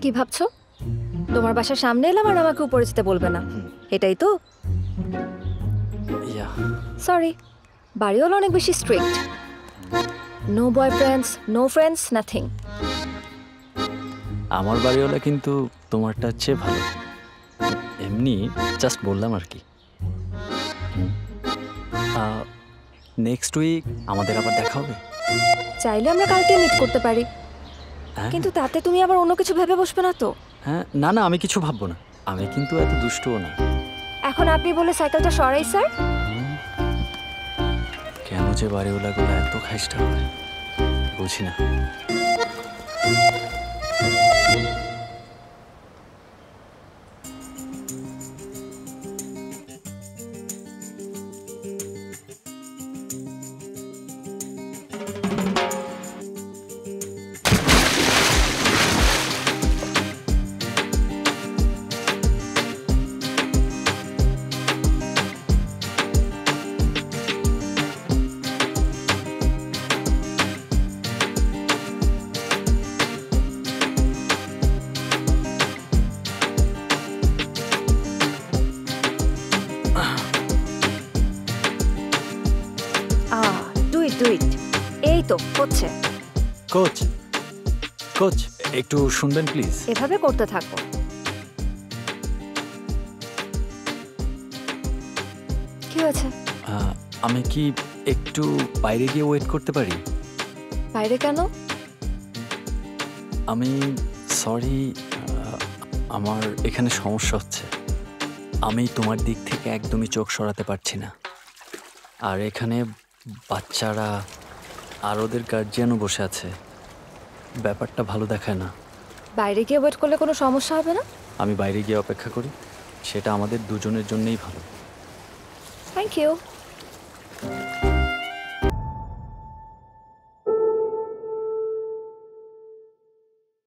কি ভাবছো? তোমার বাসার সামনে এলাম আর আমাকে উপরে যেতে বলবে না, এটাই তো? ইয়া সরি, বাড়িওয়ালা অনেক বেশি strict. No boyfriends, no friends, nothing. আমার বাড়িওয়ালা কিন্তু তোমারটা চেয়ে ভালো। এমনি জাস্ট বললাম আর কি। নেক্সট উইক আমাদের আবার দেখা হবে। চাইলে আমরা কালকে মিট করতে পারি, হ্যাঁ কিন্তু তাতে তুমি আবার অন্য কিছু ভেবে বসবে না তো? হ্যাঁ, না না, আমি কিছু ভাববো না। আমি কিন্তু এত দুষ্টও না। এখন আপনি বলে সাইকেলটা সরাই স্যার। কেন যে বাড়িওয়ালাগুলো এত খাইস্টা হয় বুঝি না। Do it, do it. এই তো হচ্ছে। কোচ কোচ একটু শুনবেন প্লিজ। এভাবে করতে থাকবো। কি হয়েছে? আমি কি একটু বাইরে গিয়ে ওয়েট করতে পারি? বাইরে কেন? আমি সরি, আমার এখানে সমস্যা হচ্ছে। আমি তোমার দিক থেকে একদমই চোখ সরাতে পারছি না। আর এখানে বাচ্চারা আর ওদের গার্জিয়ানও বসে আছে। ব্যাপারটা ভালো দেখায় না। বাইরে গিয়ে ওয়েট করলে কোনো সমস্যা হবে না? আমি বাইরে গিয়ে অপেক্ষা করি, সেটা আমাদের দুজনের জন্যই ভালো। Thank you.